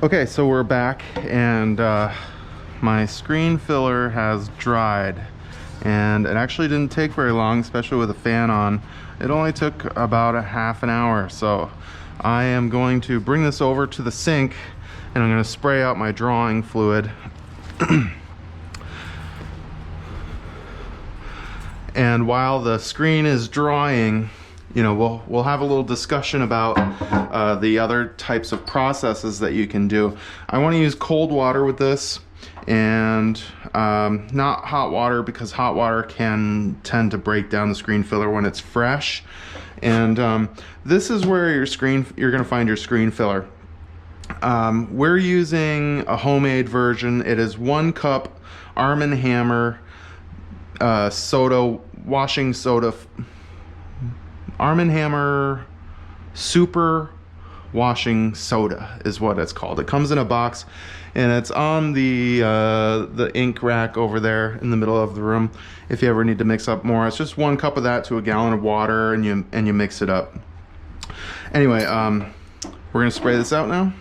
Okay, so we're back, and my screen filler has dried, and it actually didn't take very long, especially with a fan on. It only took about a half an hour. So I am going to bring this over to the sink, and I'm going to spray out my drawing fluid. And while the screen is drying, you know, we'll have a little discussion about the other types of processes that you can do. I want to use cold water with this, and not hot water, because hot water can tend to break down the screen filler when it's fresh. And this is where you're going to find your screen filler. We're using a homemade version. It is 1 cup Arm & Hammer soda, washing soda, Arm & Hammer Super Washing Soda is what it's called. It comes in a box, and it's on the ink rack over there in the middle of the room. If you ever need to mix up more, it's just 1 cup of that to a gallon of water, and you mix it up. Anyway, we're gonna spray this out now.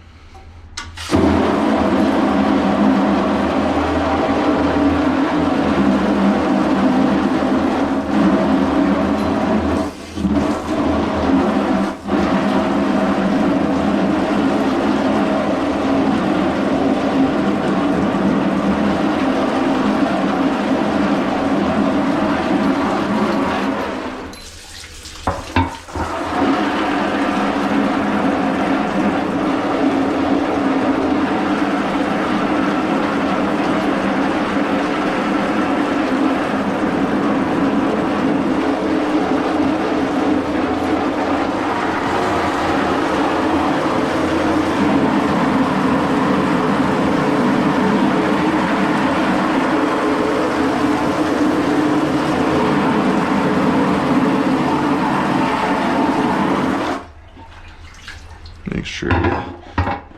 Make sure you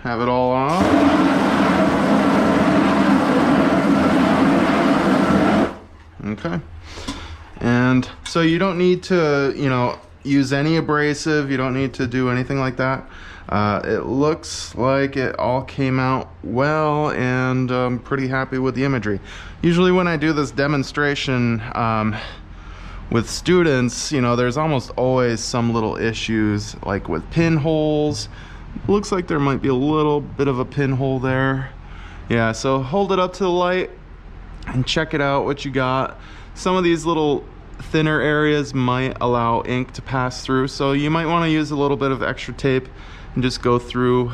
have it all on. Okay. And so you don't need to, you know, use any abrasive. You don't need to do anything like that. It looks like it all came out well, and I'm pretty happy with the imagery. Usually when I do this demonstration with students, you know, there's almost always some little issues, like with pinholes. Looks like there might be a little bit of a pinhole there. Yeah, so hold it up to the light and check it out, what you got. Some of these little thinner areas might allow ink to pass through, so you might want to use a little bit of extra tape and just go through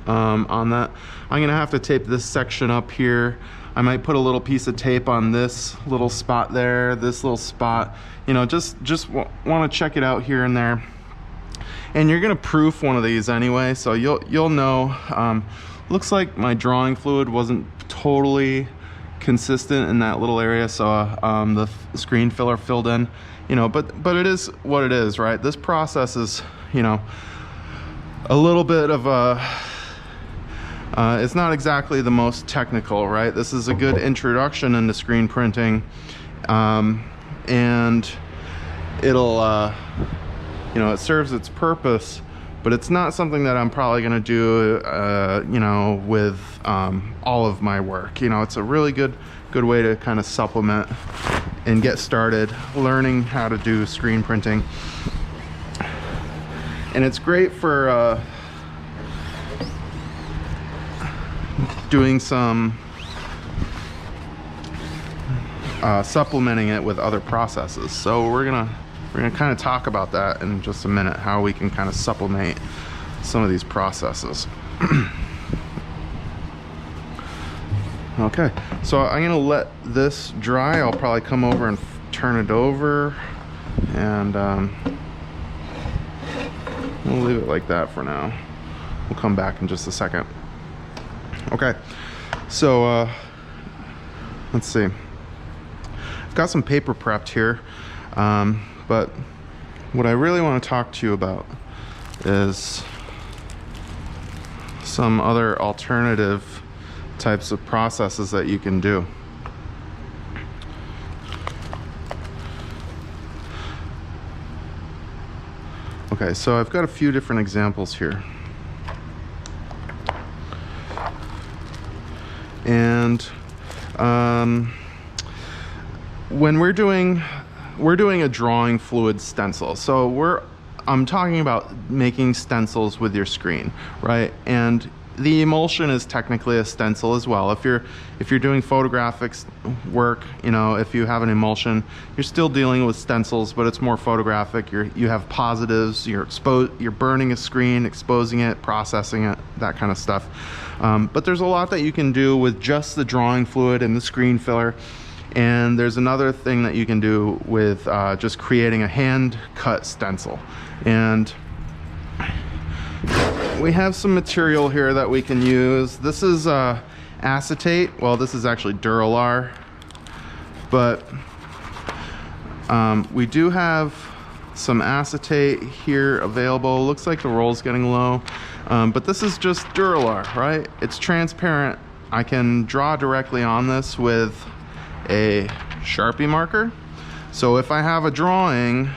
on that. I'm gonna have to tape this section up here. I might put a little piece of tape on this little spot there, this little spot. You know, just want to check it out here and there. And you're gonna proof one of these anyway, so you'll know. Looks like my drawing fluid wasn't totally consistent in that little area, so the screen filler filled in. You know, but it is what it is, right? This process is, you know, a little bit of a it's not exactly the most technical, right? This is a good introduction into screen printing, and it'll you know, it serves its purpose, but it's not something that I'm probably gonna do you know, with all of my work. You know, it's a really good way to kind of supplement and get started learning how to do screen printing. And it's great for doing some supplementing it with other processes. So we're gonna kind of talk about that in just a minute, how we can kind of supplement some of these processes. Okay, so I'm gonna let this dry. I'll probably come over and turn it over, and we'll leave it like that for now. We'll come back in just a second. Okay, so let's see. I've got some paper prepped here, but what I really want to talk to you about is some other alternative types of processes that you can do. Okay, so I've got a few different examples here. And when we're doing a drawing fluid stencil, so I'm talking about making stencils with your screen, right? And the emulsion is technically a stencil as well. If you're doing photographic work, you know, if you have an emulsion, you're still dealing with stencils, but it's more photographic. You have positives. You're burning a screen, exposing it, processing it, that kind of stuff. But there's a lot that you can do with just the drawing fluid and the screen filler. And there's another thing that you can do with just creating a hand cut stencil. And we have some material here that we can use. This is acetate. Well, this is actually Duralar, but we do have some acetate here available. Looks like the roll's getting low, but this is just Duralar, right? It's transparent. I can draw directly on this with a Sharpie marker. So if I have a drawing,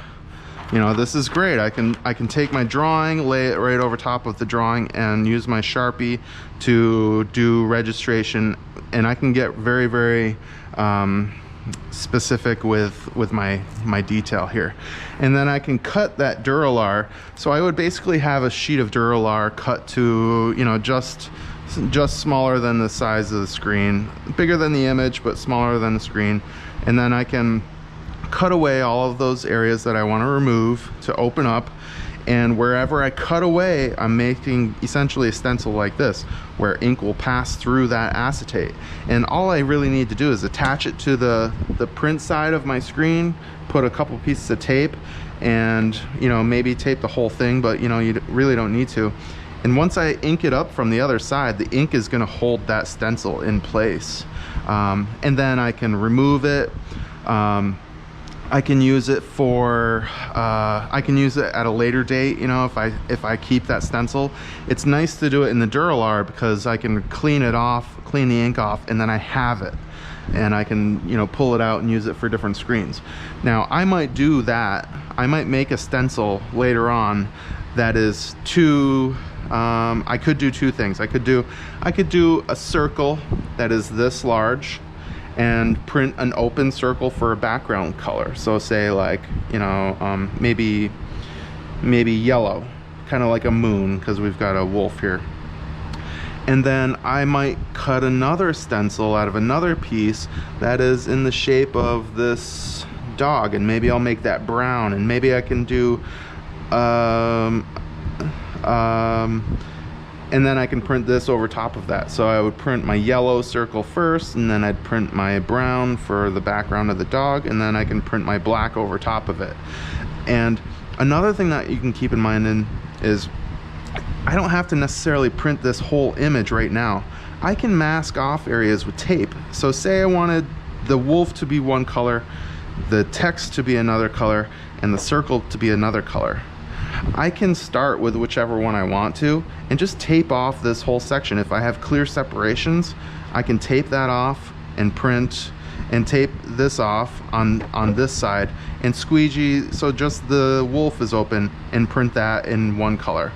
you know, this is great. I can take my drawing, lay it right over top of the drawing, and use my Sharpie to do registration, and I can get very, very specific with my detail here. And then I can cut that Duralar. So I would basically have a sheet of Duralar cut to, you know, just smaller than the size of the screen, bigger than the image, but smaller than the screen. And then I can cut away all of those areas that I want to remove to open up, and wherever I cut away, I'm making essentially a stencil like this, where ink will pass through that acetate. And all I really need to do is attach it to the print side of my screen, put a couple pieces of tape, and, you know, maybe tape the whole thing, but, you know, you really don't need to. And once I ink it up from the other side, the ink is going to hold that stencil in place. And then I can remove it. I can use it for, I can use it at a later date, you know, if I keep that stencil. It's nice to do it in the Duralar because I can clean it off, clean the ink off, and then I have it. And I can, you know, pull it out and use it for different screens. Now, I might do that. I might make a stencil later on that is I could do two things. I could do a circle that is this large, and print an open circle for a background color. So say, like, you know, maybe yellow, kind of like a moon, because we've got a wolf here. And then I might cut another stencil out of another piece that is in the shape of this dog, and maybe I'll make that brown, and maybe I can do and then I can print this over top of that. So I would print my yellow circle first, and then I'd print my brown for the background of the dog, and then I can print my black over top of it. And another thing that you can keep in mind is I don't have to necessarily print this whole image right now. I can mask off areas with tape. So say I wanted the wolf to be one color, the text to be another color, and the circle to be another color. I can start with whichever one I want to and just tape off this whole section. If I have clear separations, I can tape that off and print, and tape this off on this side and squeegee so just the wolf is open, and print that in one color.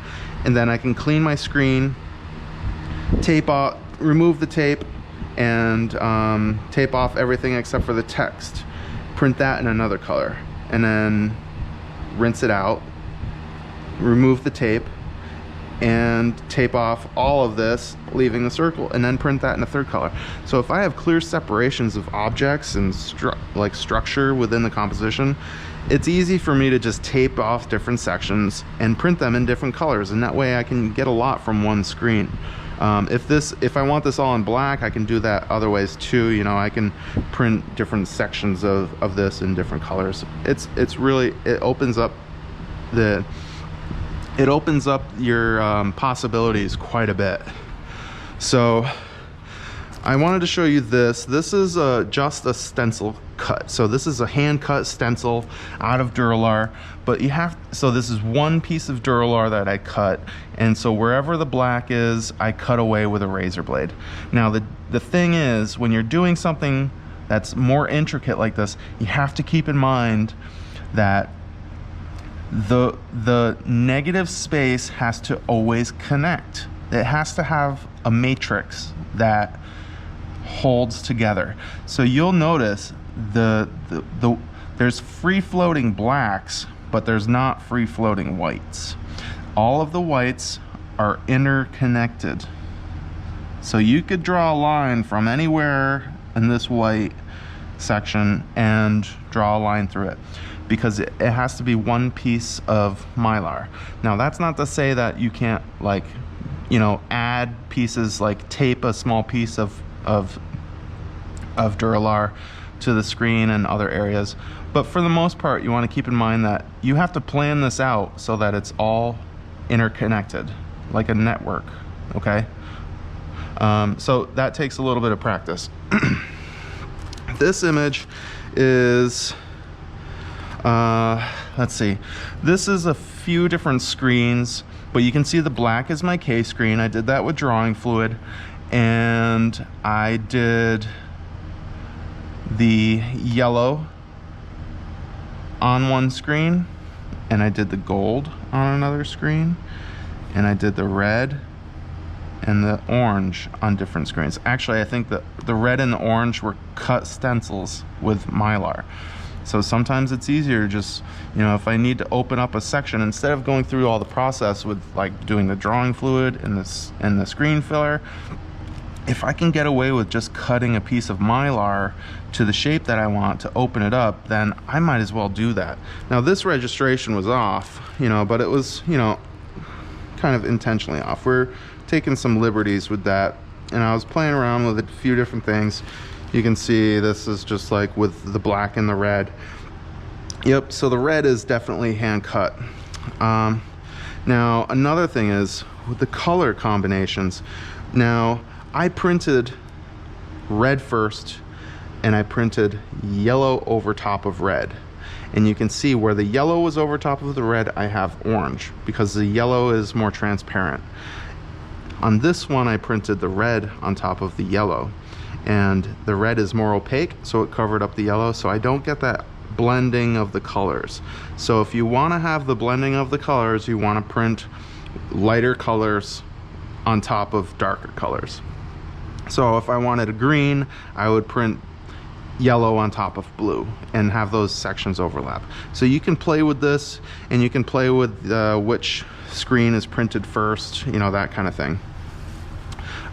And then I can clean my screen, tape off, remove the tape, and tape off everything except for the text, print that in another color, and then rinse it out, remove the tape, and tape off all of this, leaving the circle, and then print that in a third color. So if I have clear separations of objects and structure within the composition, it's easy for me to just tape off different sections and print them in different colors, and that way I can get a lot from one screen. If I want this all in black, I can do that other ways too. You know, I can print different sections of this in different colors. It's really, it opens up your possibilities quite a bit. So I wanted to show you this. This is just a stencil cut. So this is a hand cut stencil out of Duralar, but so this is one piece of Duralar that I cut, and so wherever the black is, I cut away with a razor blade. Now the thing is, when you're doing something that's more intricate like this, you have to keep in mind that the negative space has to always connect. It has to have a matrix that holds together. So you'll notice there's free-floating blacks, but there's not free-floating whites. All of the whites are interconnected. So you could draw a line from anywhere in this white section and draw a line through it, because it has to be one piece of Mylar. Now that's not to say that you can't, like, you know, add pieces, like tape a small piece of Duralar to the screen and other areas, but for the most part you want to keep in mind that you have to plan this out so that it's all interconnected like a network, okay? So that takes a little bit of practice. This image is let's see, this is a few different screens, but you can see the black is my K screen. I did that with drawing fluid, and I did the yellow on one screen, and I did the gold on another screen, and I did the red and the orange on different screens. Actually, I think that the red and the orange were cut stencils with Mylar. So sometimes it's easier just, you know, if I need to open up a section, instead of going through all the process with like doing the drawing fluid and the screen filler, if I can get away with just cutting a piece of Mylar to the shape that I want to open it up, then I might as well do that. Now this registration was off, you know, but it was, you know, kind of intentionally off. We're taking some liberties with that, and I was playing around with a few different things. You can see this is just like with the black and the red. Yep, so the red is definitely hand cut. Now another thing is with the color combinations. Now I printed red first, and I printed yellow over top of red. And you can see where the yellow was over top of the red, I have orange, because the yellow is more transparent. On this one, I printed the red on top of the yellow, and the red is more opaque, so it covered up the yellow, so I don't get that blending of the colors. So if you want to have the blending of the colors, you want to print lighter colors on top of darker colors. So if I wanted a green, I would print yellow on top of blue and have those sections overlap. So you can play with this, and you can play with which screen is printed first, you know, that kind of thing.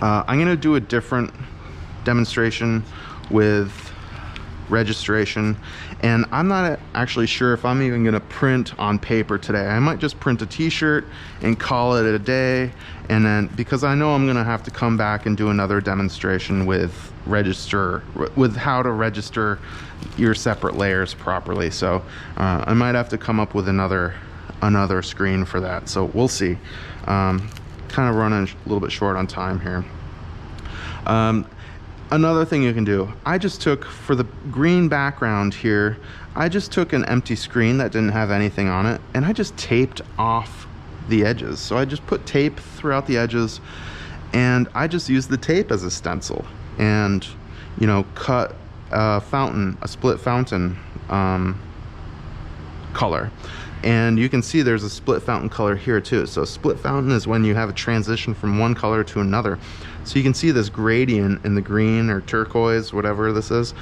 I'm going to do a different demonstration with registration, and I'm not actually sure if I'm even going to print on paper today. I might just print a t-shirt and call it a day, and then, because I know I'm going to have to come back and do another demonstration with how to register your separate layers properly. So I might have to come up with another screen for that, so we'll see. Kind of running a little bit short on time here. Another thing you can do, I just took, for the green background here, I just took an empty screen that didn't have anything on it, and I just taped off the edges. So I just put tape throughout the edges, and I just used the tape as a stencil, and, you know, cut a fountain, a split fountain color. And you can see there's a split fountain color here too. So split fountain is when you have a transition from one color to another. So you can see this gradient in the green or turquoise, whatever this is.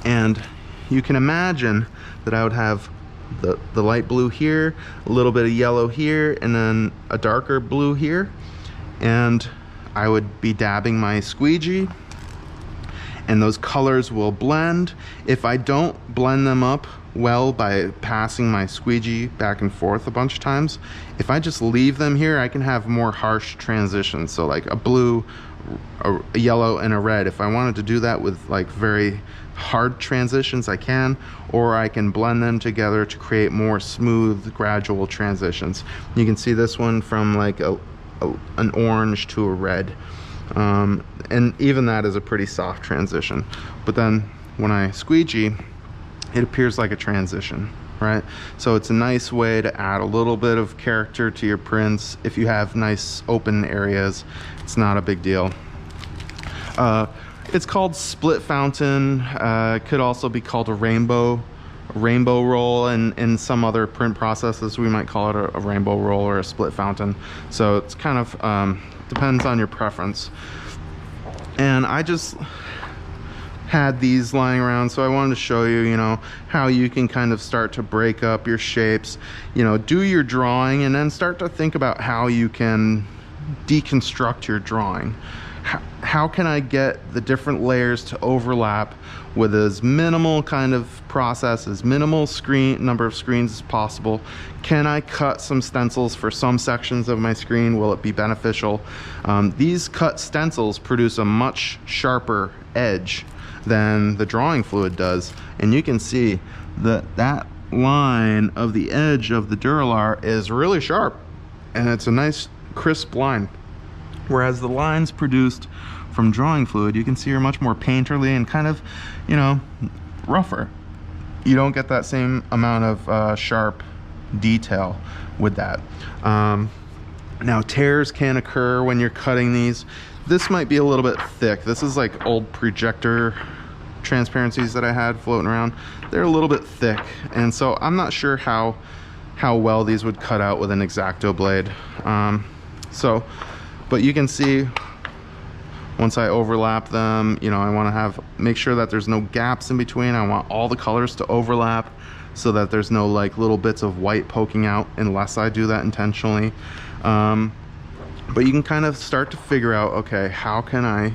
And you can imagine that I would have the light blue here, a little bit of yellow here, and then a darker blue here. And I would be dabbing my squeegee, and those colors will blend. If I don't blend them up well by passing my squeegee back and forth a bunch of times, if I just leave them here, I can have more harsh transitions. So like a blue, a yellow, and a red. If I wanted to do that with like very hard transitions, I can, or I can blend them together to create more smooth, gradual transitions. You can see this one from like an orange to a red. And even that is a pretty soft transition. But then when I squeegee, it appears like a transition, right? So it's a nice way to add a little bit of character to your prints. If you have nice open areas, it's not a big deal. It's called split fountain. It could also be called a rainbow roll, and in some other print processes we might call it a rainbow roll or a split fountain. So it's kind of depends on your preference. And I just had these lying around, so I wanted to show you, you know, how you can kind of start to break up your shapes, you know, do your drawing, and then start to think about how you can deconstruct your drawing. How can I get the different layers to overlap with as minimal kind of process, as minimal number of screens as possible? Can I cut some stencils for some sections of my screen? Will it be beneficial? These cut stencils produce a much sharper edge than the drawing fluid does, and you can see that that line of the edge of the Duralar is really sharp, and it's a nice crisp line, whereas the lines produced from drawing fluid, you can see, are much more painterly and kind of, you know, rougher. You don't get that same amount of sharp detail with that. Now, tears can occur when you're cutting these. This might be a little bit thick. This is like old projector transparencies that I had floating around. They're a little bit thick, and so I'm not sure how well these would cut out with an X-Acto blade. But you can see once I overlap them, you know, I want to make sure that there's no gaps in between. I want all the colors to overlap so that there's no like little bits of white poking out, unless I do that intentionally. But you can kind of start to figure out, okay, how can I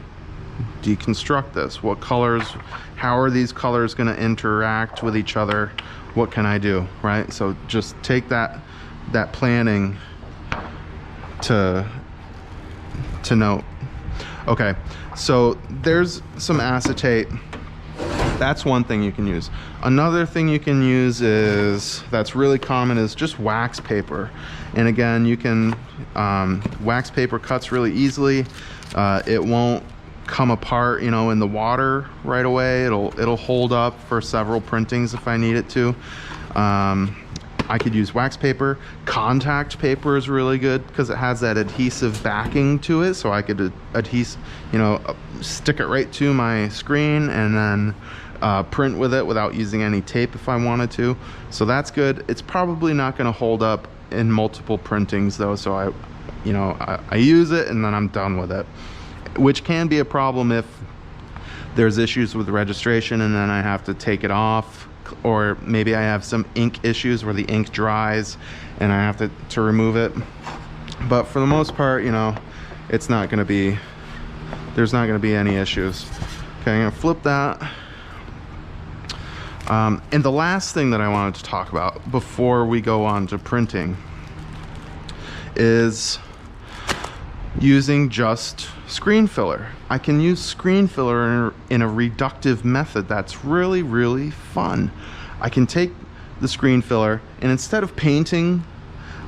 deconstruct this? What colors, how are these colors going to interact with each other? What can I do, right? So just take that planning to note. Okay, so there's some acetate. That's one thing you can use. Another thing you can use that's really common is just wax paper. And again, you can, wax paper cuts really easily. It won't come apart, you know, in the water right away. It'll hold up for several printings if I need it to. I could use wax paper. Contact paper is really good because it has that adhesive backing to it, so I could stick it right to my screen and then print with it without using any tape if I wanted to. So that's good. It's probably not going to hold up in multiple printings though, so I use it and then I'm done with it, which can be a problem if there's issues with registration and then I have to take it off, or maybe I have some ink issues where the ink dries and I have to remove it. But for the most part, you know, there's not going to be any issues. Okay, I'm going to flip that. And the last thing that I wanted to talk about before we go on to printing is using just screen filler. I can use screen filler in a reductive method that's really, really fun. I can take the screen filler and instead of painting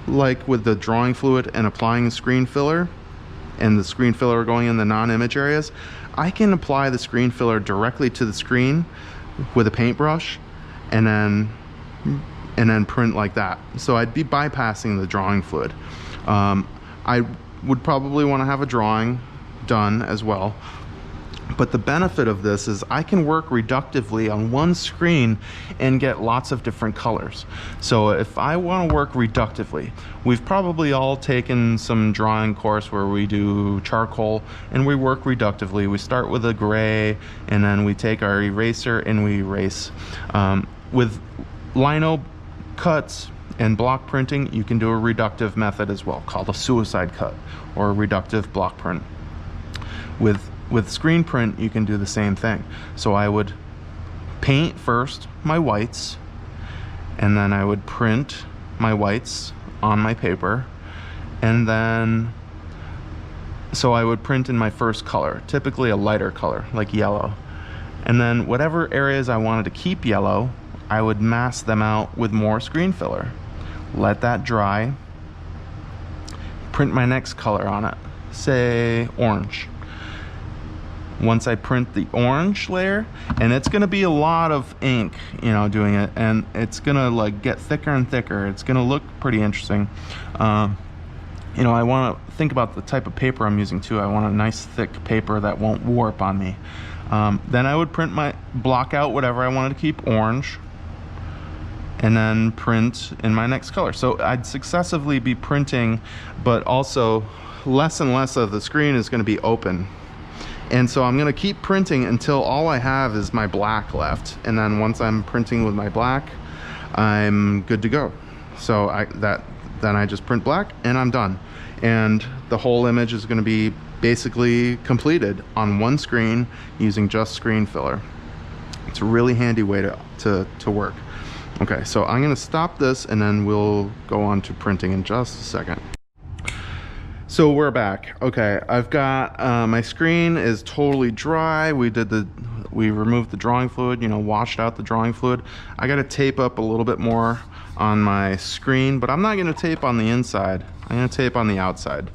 like with the drawing fluid and applying the screen filler and the screen filler going in the non-image areas, I can apply the screen filler directly to the screen with a paintbrush and then print like that. So I'd be bypassing the drawing fluid. I would probably want to have a drawing done as well, but the benefit of this is I can work reductively on one screen and get lots of different colors. So if I want to work reductively, we've probably all taken some drawing course where we do charcoal and we work reductively. We start with a gray and then we take our eraser and we erase. With lino cuts and block printing, you can do a reductive method as well, called a suicide cut or a reductive block print. With screen print, you can do the same thing. So I would paint first my whites, and then I would print my whites on my paper, and then so I would print in my first color, typically a lighter color like yellow, and then whatever areas I wanted to keep yellow, I would mask them out with more screen filler, let that dry, print my next color on it, say orange. Once I print the orange layer, and it's gonna be a lot of ink, you know, doing it, and it's gonna like get thicker and thicker. It's gonna look pretty interesting. You know, I want to think about the type of paper I'm using too. I want a nice thick paper that won't warp on me. Then I would block out whatever I wanted to keep orange, and then print in my next color. So I'd successively be printing, but also less and less of the screen is going to be open. And so I'm gonna keep printing until all I have is my black left. And then once I'm printing with my black, I'm good to go. So then I just print black and I'm done. And the whole image is gonna be basically completed on one screen using just screen filler. It's a really handy way to work. Okay, so I'm gonna stop this and then we'll go on to printing in just a second. So we're back. Okay, I've got my screen is totally dry. We removed the drawing fluid, you know, washed out the drawing fluid. I got to tape up a little bit more on my screen, but I'm not going to tape on the inside. I'm going to tape on the outside.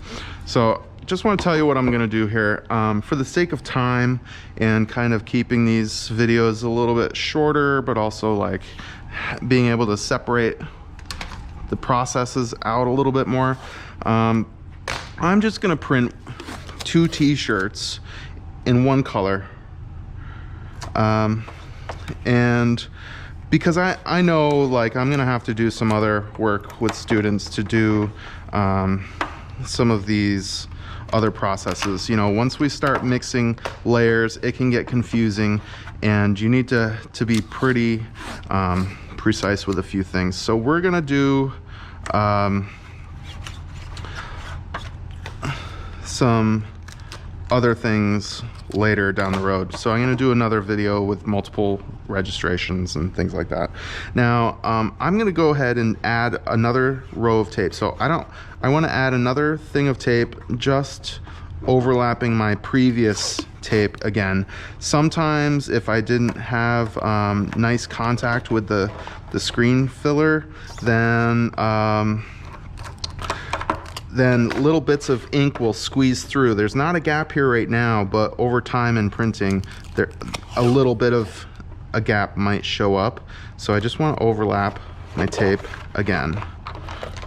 So just want to tell you what I'm going to do here. For the sake of time and kind of keeping these videos a little bit shorter, but also like being able to separate the processes out a little bit more, I'm just going to print 2 t-shirts in one color. And because I know like I'm gonna have to do some other work with students to do some of these other processes. You know, once we start mixing layers, it can get confusing and you need to be pretty precise with a few things. So we're gonna do some other things later down the road. So I'm going to do another video with multiple registrations and things like that. Now I'm going to go ahead and add another row of tape. So I want to add another thing of tape just overlapping my previous tape again. Sometimes if I didn't have nice contact with the screen filler, then little bits of ink will squeeze through. There's not a gap here right now, but over time in printing, a little bit of a gap might show up. So I just want to overlap my tape again,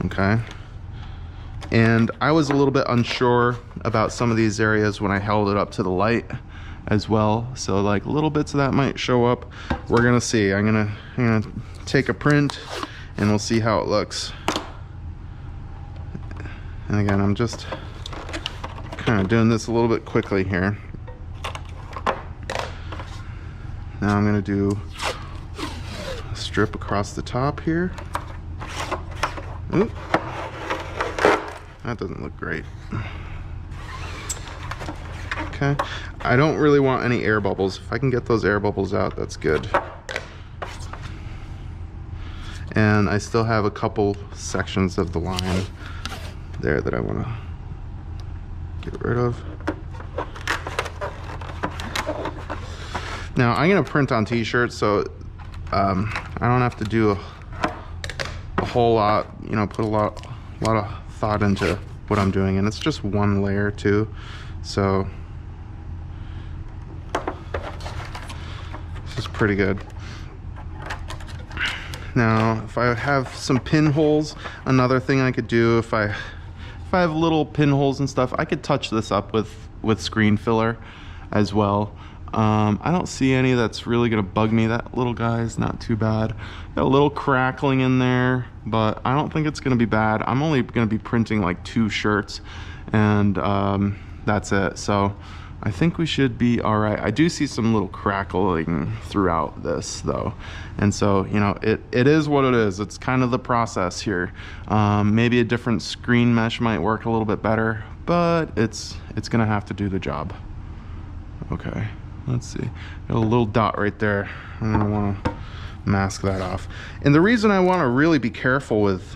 okay? And I was a little bit unsure about some of these areas when I held it up to the light as well. So like little bits of that might show up. We're gonna see. I'm gonna take a print and we'll see how it looks. And again, I'm just kind of doing this a little bit quickly here. Now I'm going to do a strip across the top here. Oop. That doesn't look great. Okay. I don't really want any air bubbles. If I can get those air bubbles out, that's good. And I still have a couple sections of the line there that I want to get rid of. Now I'm going to print on t-shirts, so I don't have to do a whole lot, you know, put a lot of thought into what I'm doing, and it's just one layer too, so this is pretty good. Now if I have some pinholes, another thing I could do, if I have little pinholes and stuff, I could touch this up with screen filler as well. I don't see any that's really gonna bug me. That little guy is not too bad. Got a little crackling in there, but I don't think it's gonna be bad. I'm only gonna be printing like 2 shirts and that's it. So I think we should be all right. I do see some little crackling throughout this though. And so, you know, it is what it is. It's kind of the process here. Maybe a different screen mesh might work a little bit better, but it's gonna have to do the job. Okay, let's see. Got a little dot right there. I don't wanna mask that off. And the reason I wanna really be careful with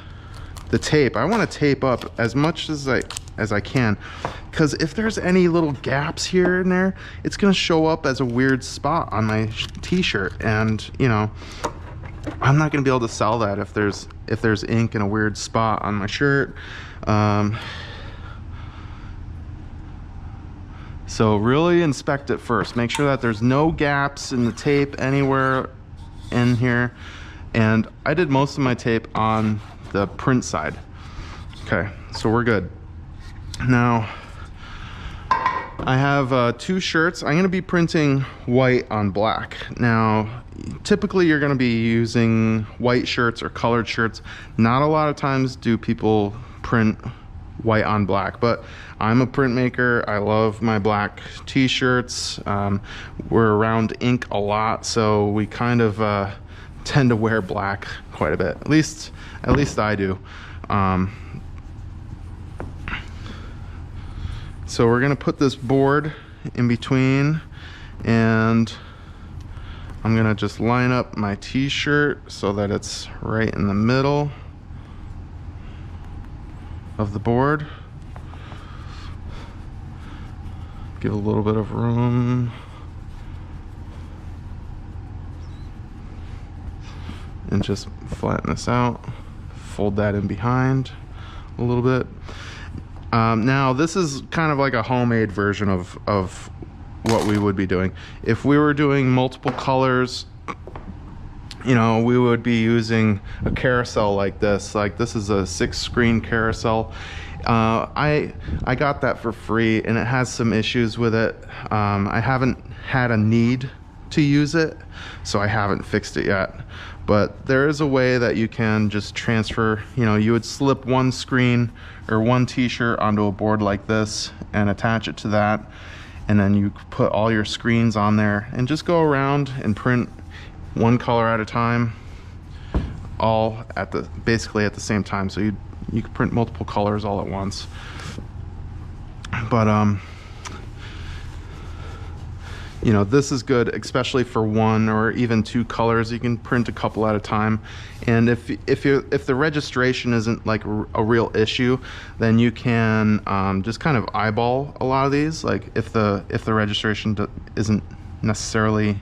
the tape, I wanna tape up as much as I can, because if there's any little gaps here and there, it's gonna show up as a weird spot on my t-shirt, and you know, I'm not gonna be able to sell that if there's ink in a weird spot on my shirt. So really inspect it first. Make sure that there's no gaps in the tape anywhere in here. And I did most of my tape on the print side. Okay, so we're good. Now, I have 2 shirts. I'm gonna be printing white on black. Now, typically you're gonna be using white shirts or colored shirts. Not a lot of times do people print white on black. But I'm a printmaker. I love my black t-shirts. We're around ink a lot, so we kind of tend to wear black quite a bit. At least I do. So we're gonna put this board in between, and I'm gonna just line up my t-shirt so that it's right in the middle of the board. Give a little bit of room. And just flatten this out. Fold that in behind a little bit. Now this is kind of like a homemade version of what we would be doing. If we were doing multiple colors, you know, we would be using a carousel like this. Like this is a 6-screen carousel. I got that for free, and it has some issues with it. I haven't had a need to use it, so I haven't fixed it yet. But there is a way that you can just transfer, you know, you would slip one screen or one t-shirt onto a board like this and attach it to that, and then you put all your screens on there and just go around and print one color at a time, all at the basically at the same time. So you can print multiple colors all at once. But you know, this is good, especially for one or even 2 colors. You can print a couple at a time. And if the registration isn't like a real issue, then you can just kind of eyeball a lot of these. Like if the registration isn't necessarily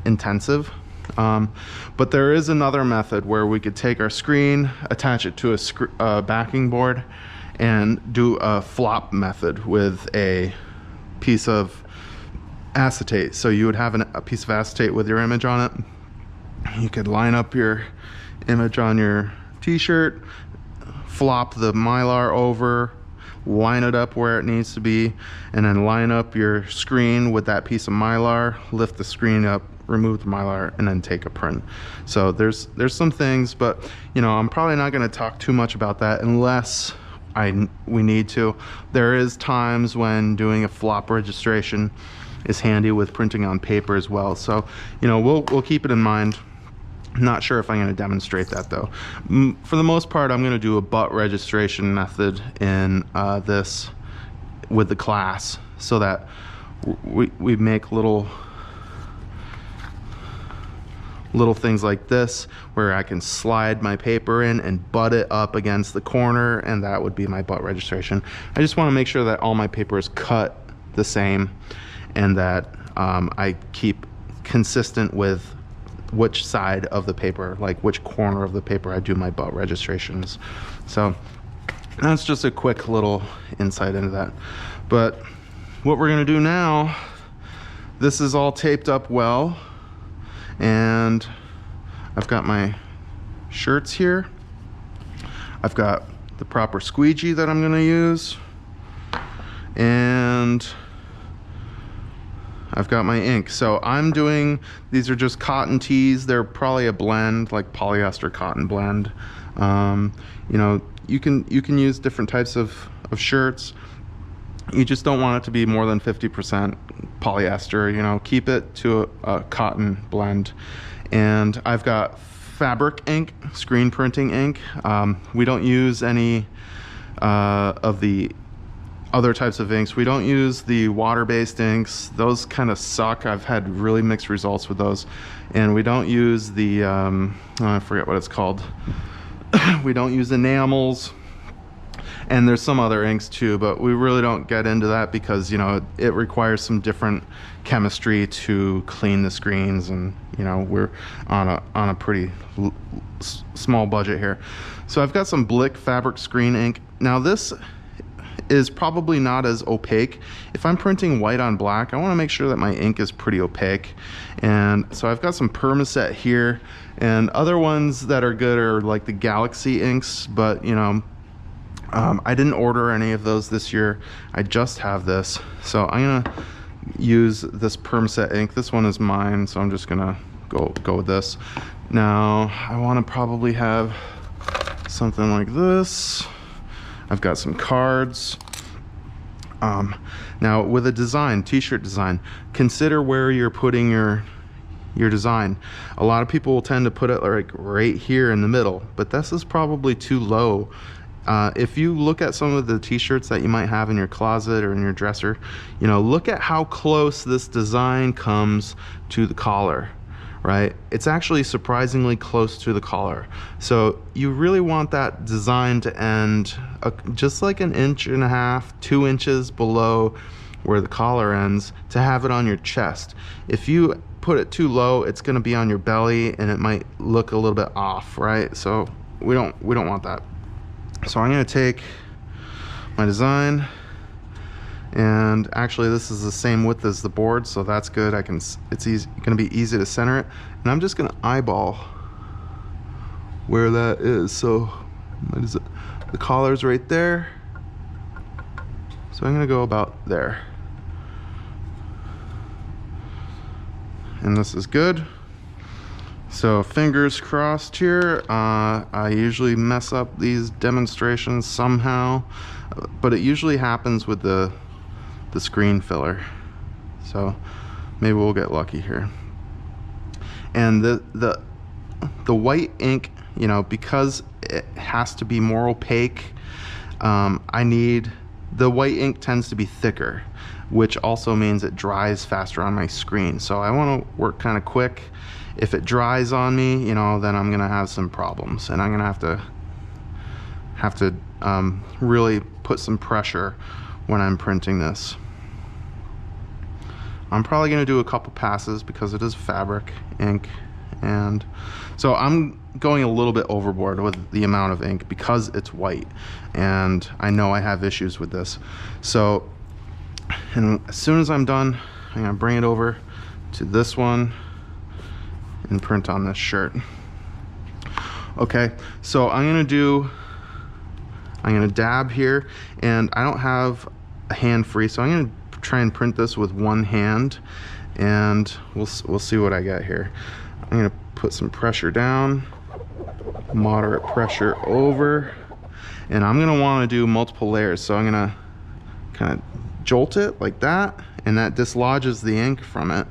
intensive. But there is another method where we could take our screen, attach it to a backing board, and do a flop method with a piece of acetate. So you would have a piece of acetate with your image on it. You could line up your image on your t-shirt, flop the Mylar over, line it up where it needs to be, and then line up your screen with that piece of Mylar, lift the screen up, remove the Mylar, and then take a print. So there's some things, but you know, I'm probably not going to talk too much about that unless we need to. There is times when doing a flop registration is handy with printing on paper as well. So, you know, we'll keep it in mind. I'm not sure if I'm going to demonstrate that though. For the most part, I'm going to do a butt registration method in this with the class, so that we make little things like this where I can slide my paper in and butt it up against the corner, and that would be my butt registration. I just want to make sure that all my paper is cut the same, and that I keep consistent with which side of the paper, like which corner of the paper I do my butt registrations. So that's just a quick little insight into that. But what we're gonna do now, this is all taped up well, and I've got my shirts here. I've got the proper squeegee that I'm gonna use, and I've got my ink. So I'm doing, these are just cotton tees. They're probably a blend, like polyester cotton blend. You know, you can use different types of shirts. You just don't want it to be more than 50% polyester. You know, keep it to a cotton blend. And I've got fabric ink, screen printing ink. We don't use any of the other types of inks. We don't use the water-based inks. Those kind of suck. I've had really mixed results with those. And we don't use the I forget what it's called. We don't use enamels, and there's some other inks too, but we really don't get into that because, you know, it requires some different chemistry to clean the screens, and you know, we're on a pretty small budget here. So I've got some Blick fabric screen ink. Now this is probably not as opaque. If I'm printing white on black, I want to make sure that my ink is pretty opaque. And so I've got some Permaset here, and other ones that are good are like the Galaxy inks, but you know, I didn't order any of those this year. I just have this. So I'm gonna use this Permaset ink. This one is mine, so I'm just gonna go with this. Now I want to probably have something like this. I've got some cards. Now with a design, t-shirt design, consider where you're putting your design. A lot of people will tend to put it like right here in the middle, but this is probably too low. If you look at some of the t-shirts that you might have in your closet or in your dresser, you know, look at how close this design comes to the collar, right? It's actually surprisingly close to the collar. So you really want that design to end just like 1.5 inches, 2 inches below where the collar ends, to have it on your chest. If you put it too low, it's going to be on your belly and it might look a little bit off, right? So we don't want that. So I'm going to take my design, and actually this is the same width as the board, so that's good. It's going to be easy to center it, and I'm just going to eyeball where that is. So what is it? The collar's right there, so I'm going to go about there, and this is good. So fingers crossed here. I usually mess up these demonstrations somehow, but it usually happens with the screen filler. So maybe we'll get lucky here. And the white ink, you know, because it has to be more opaque, the white ink tends to be thicker, which also means it dries faster on my screen. So I want to work kind of quick. If it dries on me, you know, then I'm gonna have some problems, and I'm gonna have to really put some pressure when I'm printing this. I'm probably gonna do a couple passes because it is fabric ink, and so I'm going a little bit overboard with the amount of ink because it's white, and I know I have issues with this. So, and as soon as I'm done, I'm gonna bring it over to this one and print on this shirt. Okay, so I'm gonna dab here, and I don't have a hand free, so I'm gonna try and print this with one hand, and we'll see what I get here. I'm gonna put some pressure down, moderate pressure over, and I'm gonna want to do multiple layers. So I'm gonna kind of jolt it like that, and that dislodges the ink from it.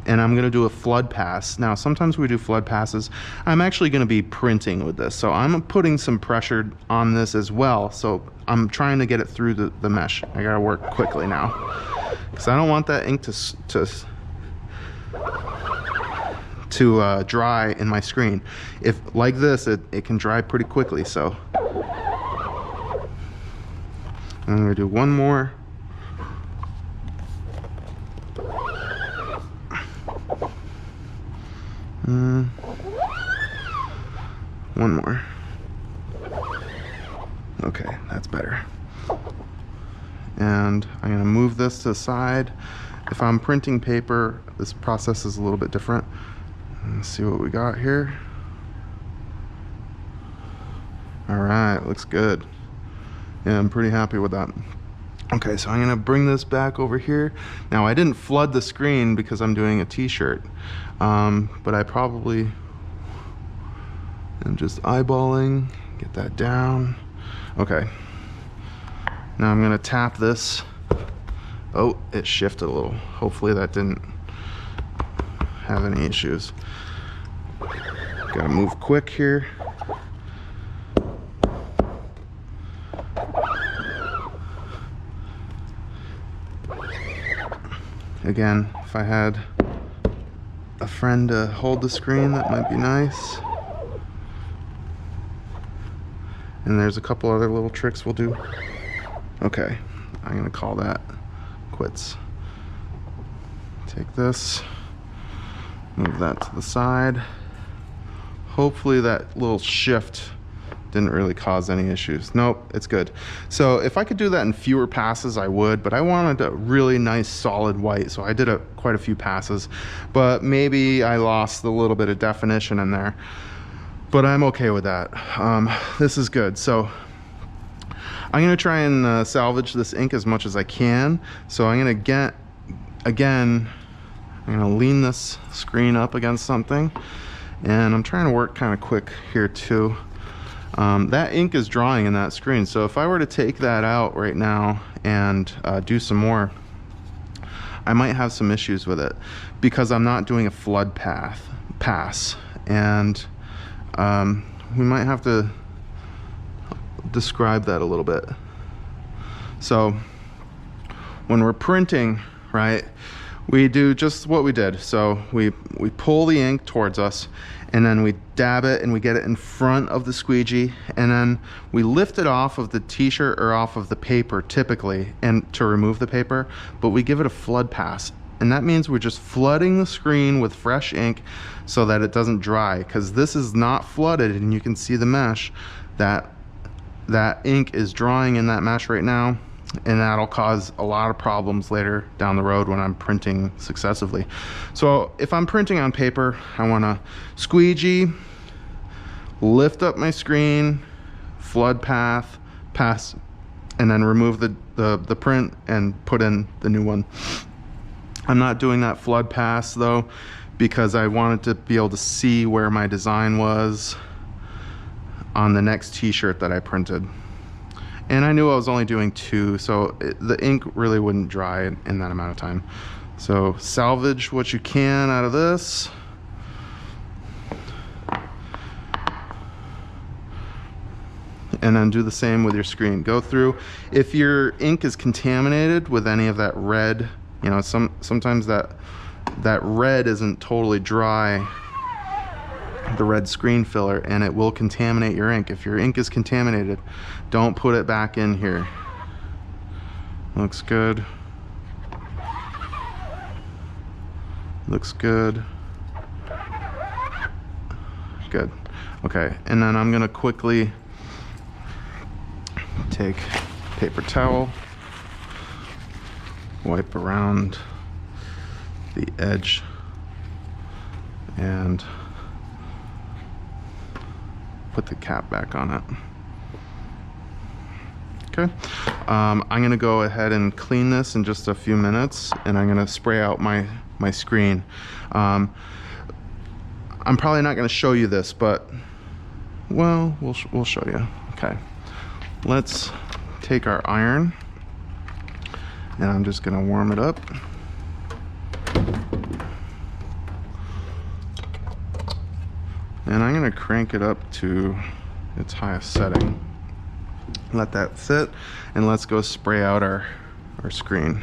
And I'm gonna do a flood pass. Now, sometimes we do flood passes. I'm actually gonna be printing with this, so I'm putting some pressure on this as well. So I'm trying to get it through the mesh. I gotta work quickly now, because I don't want that ink to dry in my screen. If like this, it can dry pretty quickly. So I'm gonna do one more. One more. Okay, that's better. And I'm gonna move this to the side. If I'm printing paper, this process is a little bit different. Let's see what we got here. All right, looks good. Yeah, I'm pretty happy with that. Okay, so I'm gonna bring this back over here. Now, I didn't flood the screen because I'm doing a t-shirt, but I probably am just eyeballing, get that down. Okay, now I'm gonna tap this. Oh, it shifted a little. Hopefully that didn't have any issues. Gotta move quick here. Again, if I had a friend to hold the screen, that might be nice. And there's a couple other little tricks we'll do. Okay, I'm gonna call that quits. Take this, move that to the side. Hopefully that little shift didn't really cause any issues. Nope, it's good. So if I could do that in fewer passes, I would, but I wanted a really nice solid white, so I did quite a few passes, but maybe I lost a little bit of definition in there, but I'm okay with that. This is good. So I'm gonna try and salvage this ink as much as I can. So I'm gonna I'm gonna lean this screen up against something, and I'm trying to work kind of quick here too. that ink is drying in that screen. So if I were to take that out right now and do some more, I might have some issues with it because I'm not doing a flood pass, and we might have to describe that a little bit. So when we're printing, right, we do just what we did. So we pull the ink towards us, and then we dab it and we get it in front of the squeegee, and then we lift it off of the t-shirt or off of the paper typically, and to remove the paper, but we give it a flood pass. And that means we're just flooding the screen with fresh ink so that it doesn't dry, because this is not flooded, and you can see the mesh. That ink is drying in that mesh right now, and that'll cause a lot of problems later down the road when I'm printing successively. So if I'm printing on paper, I want to squeegee, lift up my screen, flood pass, and then remove the print and put in the new one. I'm not doing that flood pass though, because I wanted to be able to see where my design was on the next t-shirt that I printed. And I knew I was only doing 2, so the ink really wouldn't dry in that amount of time. So salvage what you can out of this. And then do the same with your screen. Go through. If your ink is contaminated with any of that red, you know, sometimes that red isn't totally dry, the red screen filler, and it will contaminate your ink. If your ink is contaminated, don't put it back in here. Looks good. Looks good. Good. Okay, and then I'm gonna quickly take paper towel, wipe around the edge, and put the cap back on it. Okay, I'm gonna go ahead and clean this in just a few minutes, and I'm gonna spray out my screen. I'm probably not gonna show you this, but well, we'll show you. Okay, let's take our iron, and I'm just gonna warm it up. And I'm gonna crank it up to its highest setting. Let that sit, and let's go spray out our screen.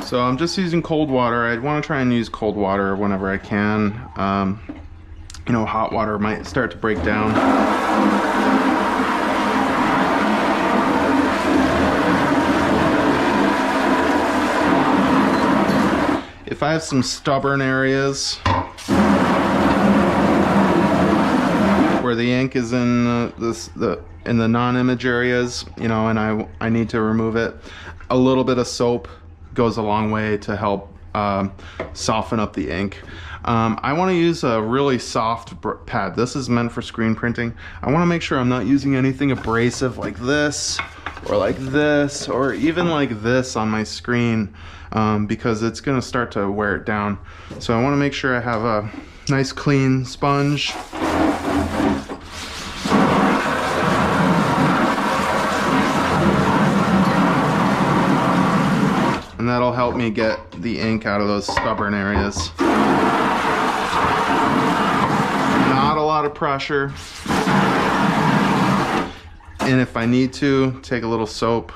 So I'm just using cold water. I'd want to try and use cold water whenever I can. You know, hot water might start to break down. If I have some stubborn areas where the ink is in the non-image areas, you know, and I need to remove it, a little bit of soap goes a long way to help soften up the ink. I want to use a really soft pad. This is meant for screen printing. I want to make sure I'm not using anything abrasive like this, or even like this on my screen, because it's going to start to wear it down. So I want to make sure I have a nice clean sponge. And that'll help me get the ink out of those stubborn areas. Not a lot of pressure. And if I need to, take a little soap,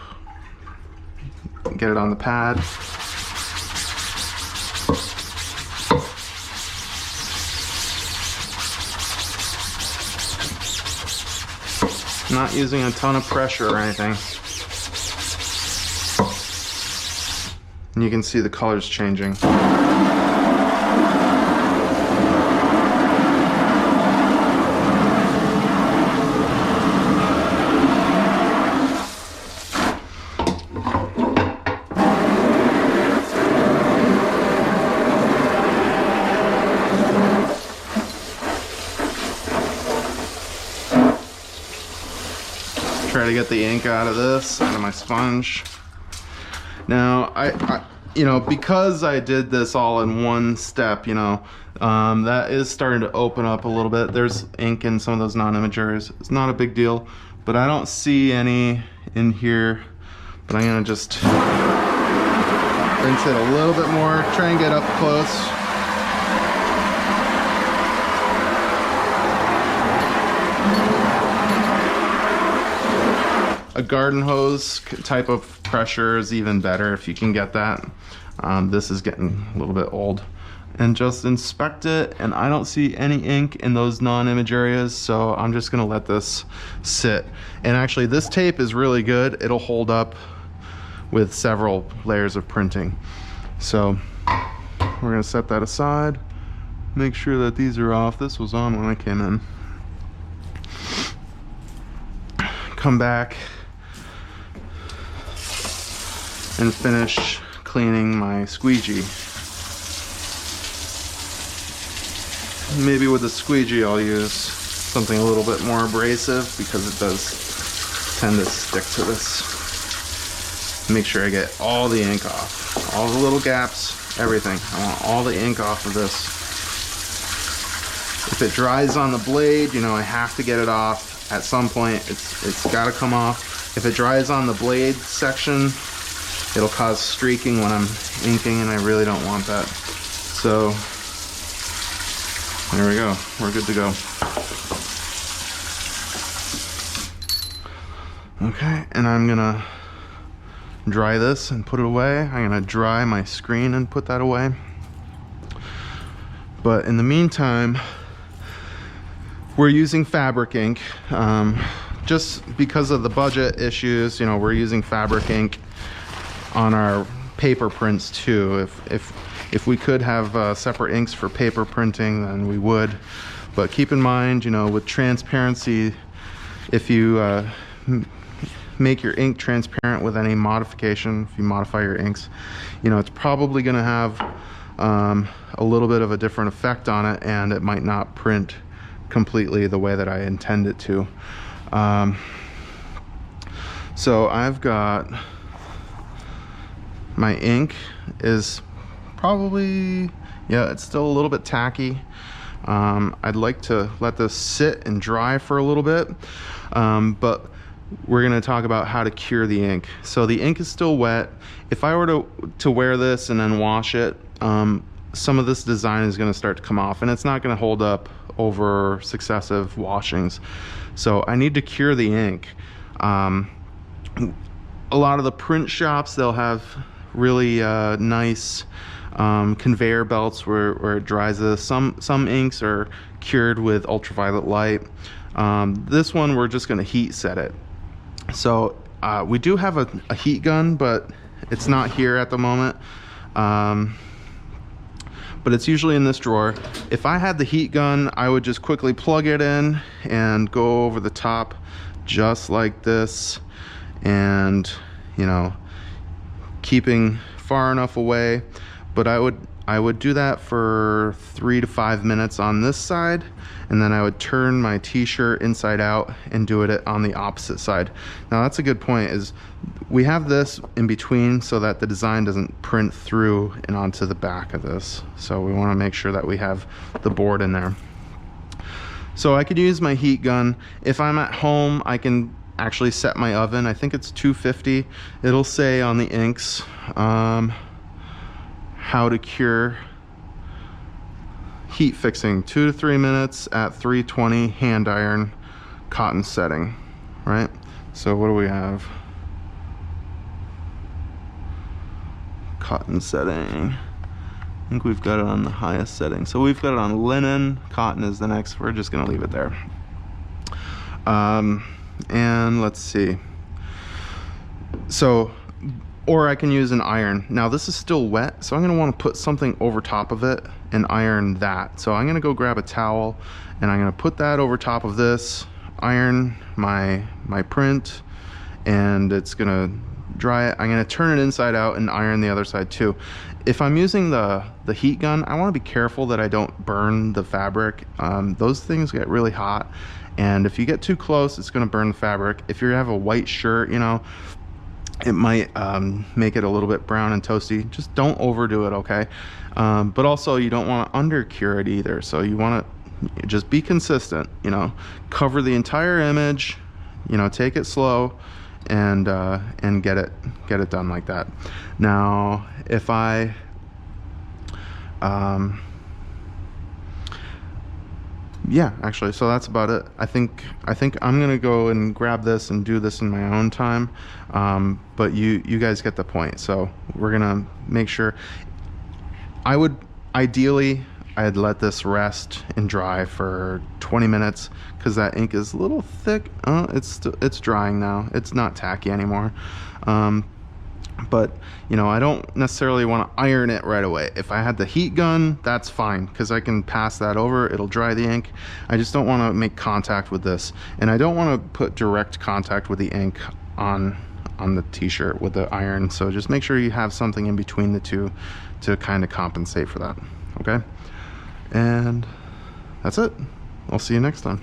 get it on the pad. Not using a ton of pressure or anything. And you can see the colors changing. try to get the ink out of this, out of my sponge. Now, I you know, because I did this all in one step, you know, that is starting to open up a little bit. There's ink in some of those non-image areas. It's not a big deal, but I don't see any in here. But I'm gonna just rinse it a little bit more, try and get up close. A garden hose type of pressure is even better if you can get that. This is getting a little bit old. And just inspect it, and I don't see any ink in those non-image areas, so I'm just gonna let this sit. And actually this tape is really good. It'll hold up with several layers of printing. So we're gonna set that aside, make sure that these are off. This was on when I came in. Come back and finish cleaning my squeegee. Maybe with the squeegee I'll use something a little bit more abrasive because it does tend to stick to this. Make sure I get all the ink off, all the little gaps, everything. I want all the ink off of this. If it dries on the blade, you know, I have to get it off at some point. It's got to come off. If it dries on the blade section, it'll cause streaking when I'm inking, and I really don't want that. So there we go, we're good to go. Okay, and I'm gonna dry this and put it away. I'm gonna dry my screen and put that away. But in the meantime, we're using fabric ink. Just because of the budget issues, you know, we're using fabric ink on our paper prints too. If we could have separate inks for paper printing, then we would. But keep in mind, you know, with transparency, if you make your ink transparent with any modification, if you modify your inks, you know, it's probably going to have a little bit of a different effect on it, and it might not print completely the way that I intend it to. So I've got my ink is probably, yeah, it's still a little bit tacky. I'd like to let this sit and dry for a little bit, but we're going to talk about how to cure the ink. So the ink is still wet. If I were to wear this and then wash it, some of this design is going to start to come off, and it's not going to hold up over successive washings. So I need to cure the ink. A lot of the print shops, they'll have really nice conveyor belts where it dries this. Some inks are cured with ultraviolet light. This one, we're just going to heat set it. So we do have a heat gun, but it's not here at the moment. But it's usually in this drawer. If I had the heat gun, I would just quickly plug it in and go over the top just like this, and, you know, keeping far enough away. But I would do that for 3 to 5 minutes on this side, and then I would turn my t-shirt inside out and do it on the opposite side. Now that's a good point, is we have this in between so that the design doesn't print through and onto the back of this. So we want to make sure that we have the board in there. So I could use my heat gun. If I'm at home, I can actually set my oven. I think it's 250. It'll say on the inks how to cure heat fixing, 2 to 3 minutes at 320 hand iron cotton setting, right? So what do we have? Cotton setting. I think we've got it on the highest setting. So we've got it on linen. Cotton is the next. We're just gonna leave it there. And let's see. So, or I can use an iron. Now this is still wet, so I'm gonna wanna put something over top of it and iron that. So I'm gonna go grab a towel and I'm gonna put that over top of this, iron my print, and it's gonna dry it. I'm going to turn it inside out and iron the other side too. If I'm using the heat gun, I want to be careful that I don't burn the fabric. Those things get really hot, and if you get too close, it's going to burn the fabric. If you have a white shirt, you know, it might make it a little bit brown and toasty. Just don't overdo it, okay? But also you don't want to under cure it either, so you want to just be consistent, you know, cover the entire image, you know, take it slow, and get it done like that. Now if I yeah, actually, so that's about it. I think I'm gonna go and grab this and do this in my own time, but you guys get the point. So we're gonna make sure. Ideally I'd let this rest and dry for 20 minutes because that ink is a little thick. It's drying now. It's not tacky anymore. But you know, I don't necessarily want to iron it right away. If I had the heat gun, that's fine because I can pass that over, it'll dry the ink. I just don't want to make contact with this, and I don't want to put direct contact with the ink on the t-shirt with the iron. So just make sure you have something in between the two to kind of compensate for that. Okay, and that's it. I'll see you next time.